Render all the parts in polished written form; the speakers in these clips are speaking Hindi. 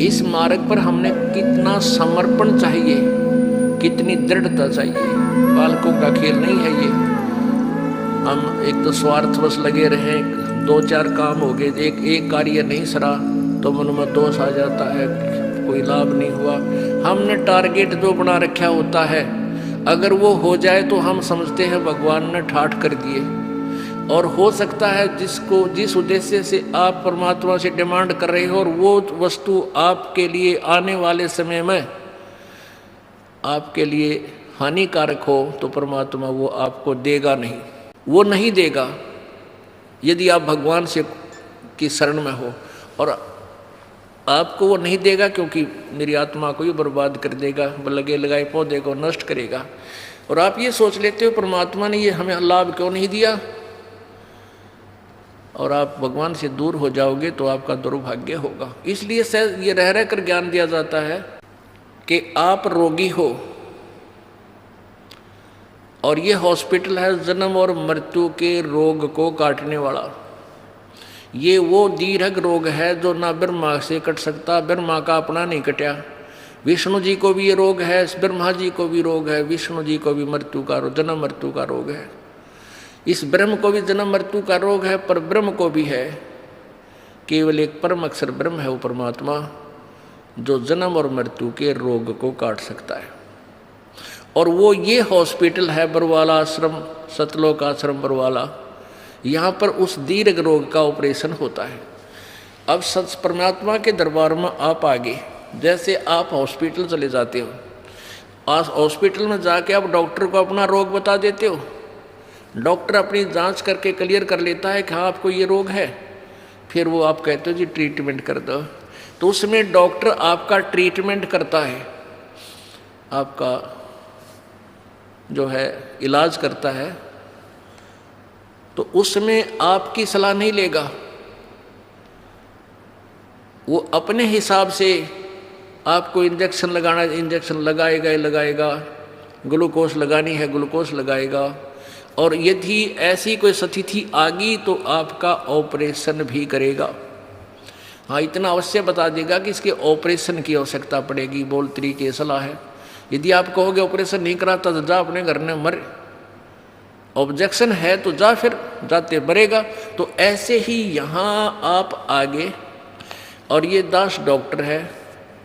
इस मार्ग पर हमने कितना समर्पण चाहिए, कितनी दृढ़ता चाहिए। बालकों का खेल नहीं है ये। हम एक तो स्वार्थवश लगे रहे, दो चार काम हो गए, एक कार्य नहीं सरा तो मन में दोष आ जाता है, कोई लाभ नहीं हुआ। हमने टारगेट जो बना रखा होता है, अगर वो हो जाए तो हम समझते हैं भगवान ने ठाठ कर दिए। और हो सकता है जिस उद्देश्य से आप परमात्मा से डिमांड कर रहे हो और वो वस्तु आपके लिए आने वाले समय में आपके लिए हानिकारक हो, तो परमात्मा वो आपको देगा नहीं, वो नहीं देगा यदि आप भगवान से की शरण में हो। और आपको वो नहीं देगा क्योंकि मेरी आत्मा को ही बर्बाद कर देगा, लगे लगाए पौधे को नष्ट करेगा। और आप ये सोच लेते हो परमात्मा ने ये हमें लाभ क्यों नहीं दिया, और आप भगवान से दूर हो जाओगे तो आपका दुर्भाग्य होगा। इसलिए ये रह रह कर ज्ञान दिया जाता है कि आप रोगी हो और ये हॉस्पिटल है जन्म और मृत्यु के रोग को काटने वाला। ये वो दीर्घ रोग है जो ना ब्रह्मा से कट सकता, ब्रह्मा का अपना नहीं कटा। विष्णु जी को भी ये रोग है, ब्रह्मा जी को भी रोग है, विष्णु जी को भी मृत्यु का जन्म मृत्यु का रोग है। इस ब्रह्म को भी जन्म मृत्यु का रोग है, पर ब्रह्म को भी है। केवल एक परम अक्षर ब्रह्म है वो परमात्मा, जो जन्म और मृत्यु के रोग को काट सकता है। और वो ये हॉस्पिटल है बरवाला आश्रम, सतलोक आश्रम बरवाला। यहाँ पर उस दीर्घ रोग का ऑपरेशन होता है। अब सच परमात्मा के दरबार में आप आगे, जैसे आप हॉस्पिटल चले जाते हो, आज हॉस्पिटल में जाके आप डॉक्टर को अपना रोग बता देते हो, डॉक्टर अपनी जांच करके क्लियर कर लेता है कि हाँ आपको ये रोग है, फिर वो आप कहते हो जी ट्रीटमेंट कर दो। तो उसमें डॉक्टर आपका ट्रीटमेंट करता है, आपका जो है इलाज करता है, तो उसमें आपकी सलाह नहीं लेगा। वो अपने हिसाब से आपको इंजेक्शन लगाना है इंजेक्शन लगाएगा ही लगाएगा, ग्लूकोज लगानी है ग्लूकोज लगाएगा। और यदि ऐसी कोई स्थिति आ गई तो आपका ऑपरेशन भी करेगा। हाँ, इतना अवश्य बता देगा कि इसके ऑपरेशन की आवश्यकता पड़ेगी, बोल तरीके सलाह है। यदि आप कहोगे ऑपरेशन नहीं कराता तो जा अपने घर में मर, ऑब्जेक्शन है तो जा, फिर जाते मरेगा। तो ऐसे ही यहाँ आप आगे, और ये दास डॉक्टर है,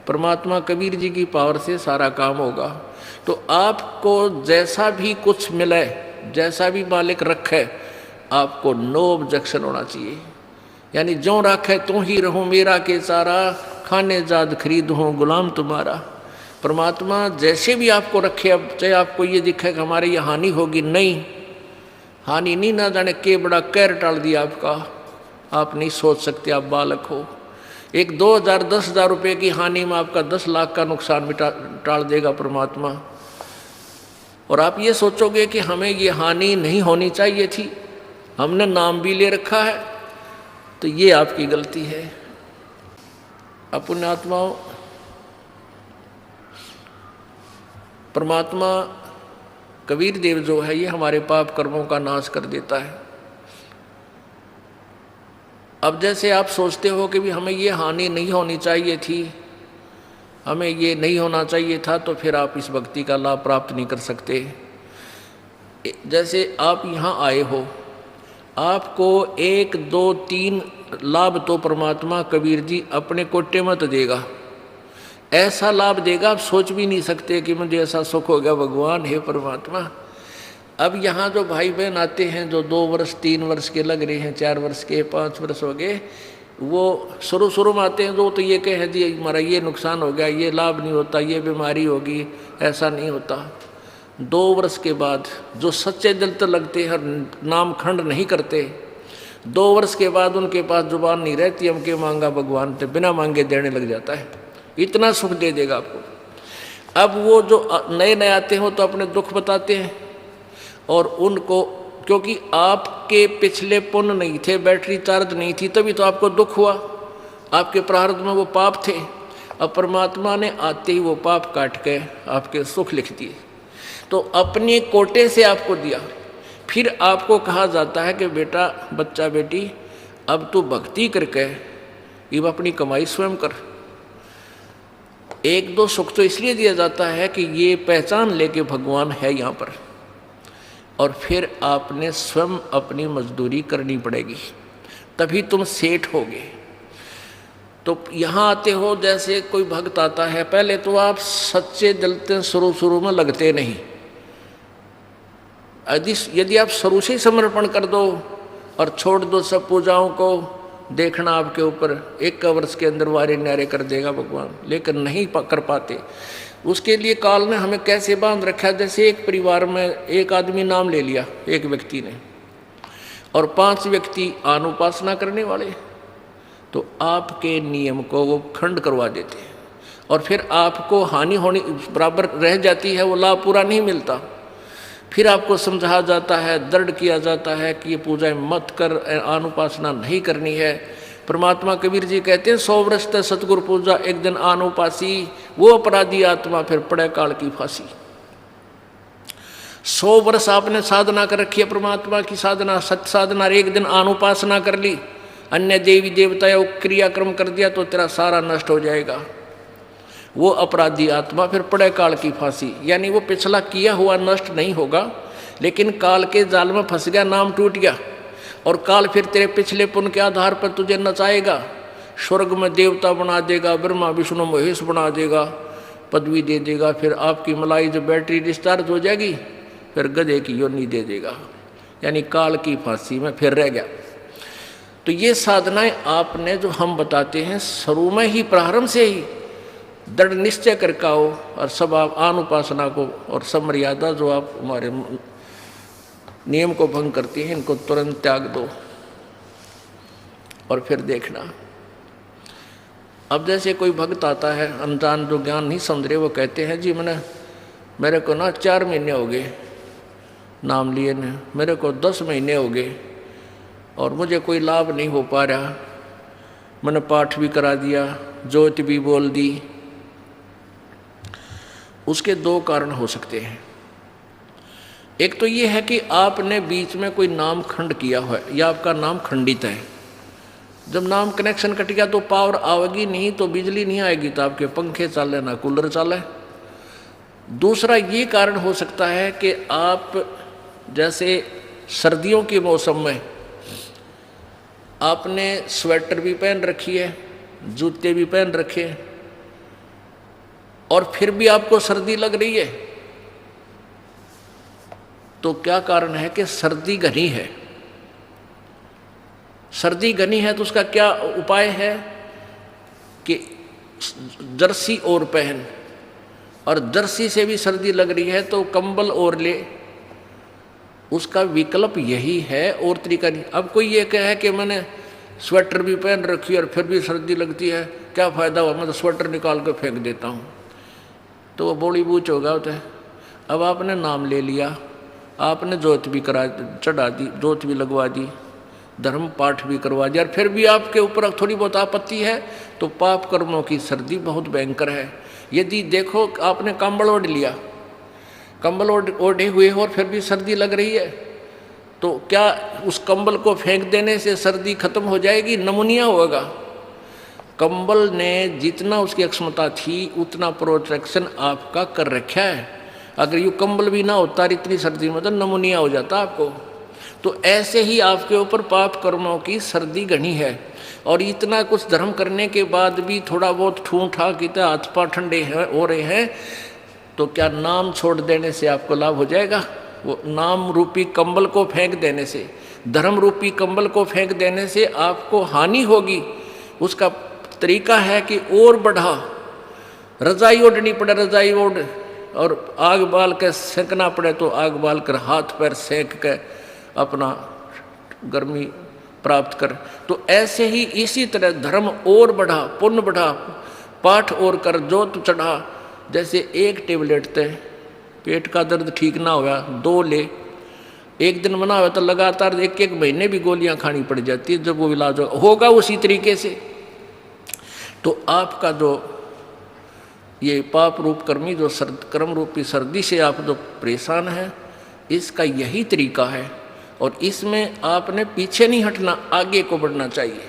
परमात्मा कबीर जी की पावर से सारा काम होगा। तो आपको जैसा भी कुछ मिले, जैसा भी मालिक रखे, आपको नो ऑब्जेक्शन होना चाहिए। यानी जो रखे तो ही रहूं मेरा के सारा, खाने जाद खरीद हूँ गुलाम तुम्हारा। परमात्मा जैसे भी आपको रखे, अब चाहे आपको ये दिखे कि हमारे ये हानि होगी, नहीं, हानि नहीं, ना जाने के बड़ा कहर टाल दिया आपका, आप नहीं सोच सकते, आप बालक हो। एक 2000 10,000 रुपये की हानि में आपका 10 लाख का नुकसान मिटा टाल देगा परमात्मा। और आप ये सोचोगे कि हमें ये हानि नहीं होनी चाहिए थी, हमने नाम भी ले रखा है, तो ये आपकी गलती है। पुण्यात्माओं, परमात्मा कबीर देव जो है ये हमारे पाप कर्मों का नाश कर देता है। अब जैसे आप सोचते हो कि भी हमें ये हानि नहीं होनी चाहिए थी, हमें ये नहीं होना चाहिए था, तो फिर आप इस भक्ति का लाभ प्राप्त नहीं कर सकते। जैसे आप यहाँ आए हो, आपको 1 2 3 लाभ तो परमात्मा कबीर जी अपने कोटे में तो देगा, ऐसा लाभ देगा आप सोच भी नहीं सकते कि मुझे ऐसा सुख हो गया भगवान हे परमात्मा। अब यहाँ जो भाई बहन आते हैं, जो 2 वर्ष 3 वर्ष के लग रहे हैं, 4 वर्ष के 5 वर्ष हो गए, वो शुरू में आते हैं, जो तो ये कहे जी हमारा ये नुकसान हो गया, ये लाभ नहीं होता, ये बीमारी होगी, ऐसा नहीं होता। 2 वर्ष के बाद जो सच्चे दिल तो लगते हैं, नाम खंड नहीं करते, 2 वर्ष के बाद उनके पास जुबान नहीं रहती, हमके मांगा भगवान तो बिना मांगे देने लग जाता है, इतना सुख दे देगा आपको। अब वो जो नए नए आते हो तो अपने दुख बताते हैं, और उनको क्योंकि आपके पिछले पुण्य नहीं थे, बैटरी चार्ज नहीं थी, तभी तो आपको दुख हुआ, आपके प्रारब्ध में वो पाप थे। अब परमात्मा ने आते ही वो पाप काट के आपके सुख लिख दिए, तो अपने कोटे से आपको दिया। फिर आपको कहा जाता है कि बेटा बच्चा बेटी अब तू भक्ति करके ये अपनी कमाई स्वयं कर। एक दो सुख तो इसलिए दिया जाता है कि ये पहचान लेके भगवान है यहाँ पर, और फिर आपने स्वयं अपनी मजदूरी करनी पड़ेगी, तभी तुम सेठ होगे। तो यहाँ आते हो, जैसे कोई भक्त आता है, पहले तो आप सच्चे दिल से शुरू में लगते नहीं। यदि आप शुरू से ही समर्पण कर दो और छोड़ दो सब पूजाओं को, देखना आपके ऊपर 1 वर्ष के अंदर वारे न्यारे कर देगा भगवान, लेकिन नहीं कर पाते। उसके लिए काल ने हमें कैसे बांध रखा है, जैसे एक परिवार में एक आदमी नाम ले लिया एक व्यक्ति ने, और 5 व्यक्ति अनुपासना करने वाले, तो आपके नियम को वो खंड करवा देते हैं, और फिर आपको हानि होनी बराबर रह जाती है, वो लाभ पूरा नहीं मिलता। फिर आपको समझाया जाता है, दृढ़ किया जाता है कि ये पूजाएं मत कर, अनुपासना नहीं करनी है। परमात्मा कबीर जी कहते हैं 100 वर्ष तक सतगुरु पूजा, एक दिन अनुपासी, वो अपराधी आत्मा फिर पड़े काल की फांसी। 100 वर्ष आपने साधना कर रखी है, परमात्मा की साधना, सत्य साधना, एक दिन अनुपासना कर ली, अन्य देवी देवता या क्रियाक्रम कर दिया, तो तेरा सारा नष्ट हो जाएगा। वो अपराधी आत्मा फिर पड़े काल की फांसी, यानी वो पिछला किया हुआ नष्ट नहीं होगा, लेकिन काल के जाल में फंस गया, नाम टूट गया, और काल फिर तेरे पिछले पुण्य के आधार पर तुझे नचाएगा, स्वर्ग में देवता बना देगा, ब्रह्मा विष्णु महेश बना देगा, पदवी दे देगा, फिर आपकी मलाई जो बैटरी डिस्चार्ज हो जाएगी, फिर गधे की योनि दे देगा, यानी काल की फांसी में फिर रह गया। तो ये साधनाएं आपने जो हम बताते हैं, शुरू में ही प्रारंभ से ही दृढ़ निश्चय करके आओ, और सब आप अनुपासना को और सब मर्यादा जो आप हमारे नियम को भंग करती हैं, इनको तुरंत त्याग दो, और फिर देखना। अब जैसे कोई भक्त आता है अनजान, जो ज्ञान नहीं समझ रहे, वो कहते हैं जी मेरे को ना 4 महीने हो गए नाम लिए ने, मेरे को 10 महीने हो गए और मुझे कोई लाभ नहीं हो पा रहा, मैंने पाठ भी करा दिया, ज्योत भी बोल दी। उसके 2 कारण हो सकते हैं। एक तो ये है कि आपने बीच में कोई नाम खंड किया है, या आपका नाम खंडित है। जब नाम कनेक्शन कट गया तो पावर आएगी नहीं, तो बिजली नहीं आएगी, तो आपके पंखे चले ना कूलर चले। दूसरा ये कारण हो सकता है कि आप जैसे सर्दियों के मौसम में आपने स्वेटर भी पहन रखी है, जूते भी पहन रखे, और फिर भी आपको सर्दी लग रही है, तो क्या कारण है कि सर्दी घनी है। सर्दी घनी है तो उसका क्या उपाय है कि जर्सी और पहन, और जर्सी से भी सर्दी लग रही है तो कंबल और ले। उसका विकल्प यही है, और तरीका नहीं। अब कोई ये कहे कि मैंने स्वेटर भी पहन रखी और फिर भी सर्दी लगती है, क्या फ़ायदा हुआ, मैं तो स्वेटर निकाल कर फेंक देता हूँ, तो वो बोली बूझ होगा होता है। अब आपने नाम ले लिया, आपने जोत भी चढ़ा दी, जोत भी लगवा दी, धर्म पाठ भी करवा दिया, और फिर भी आपके ऊपर थोड़ी बहुत आपत्ति है, तो पाप कर्मों की सर्दी बहुत भयंकर है। यदि देखो आपने कंबल ओढ़ लिया, कंबल ओढ़े हुए और फिर भी सर्दी लग रही है, तो क्या उस कंबल को फेंक देने से सर्दी खत्म हो जाएगी? नमूनिया होगा। कंबल ने जितना उसकी क्षमता थी उतना प्रोटेक्शन आपका कर रखा है। अगर ये कंबल भी ना होता इतनी सर्दी में तो नमूनिया हो जाता आपको। तो ऐसे ही आपके ऊपर पाप कर्मों की सर्दी घनी है, और इतना कुछ धर्म करने के बाद भी थोड़ा बहुत ठूं ठा कितना हाथ पाँव ठंडे हो रहे हैं, तो क्या नाम छोड़ देने से आपको लाभ हो जाएगा? वो नाम रूपी कंबल को फेंक देने से, धर्म रूपी कंबल को फेंक देने से आपको हानि होगी। उसका तरीका है कि और बढ़ा, रजाई ओढ़नी पड़े, रजाई ओढ़, और आग बाल कर सेंकना पड़े तो आग बाल कर, हाथ पैर सेंक के अपना गर्मी प्राप्त कर। तो ऐसे ही इसी तरह धर्म और बढ़ा, पुण्य बढ़ा, पाठ और कर, जोत चढ़ा। जैसे एक टेबलेट थे, पेट का दर्द ठीक ना हुआ 2 ले, एक दिन बना हुआ तो लगातार 1-1 महीने भी गोलियां खानी पड़ जाती है, जब वो इलाज होगा उसी तरीके से। तो आपका जो ये पाप रूप कर्मी जो कर्म रूपी सर्दी से आप जो परेशान हैं, इसका यही तरीका है, और इसमें आपने पीछे नहीं हटना, आगे को बढ़ना चाहिए।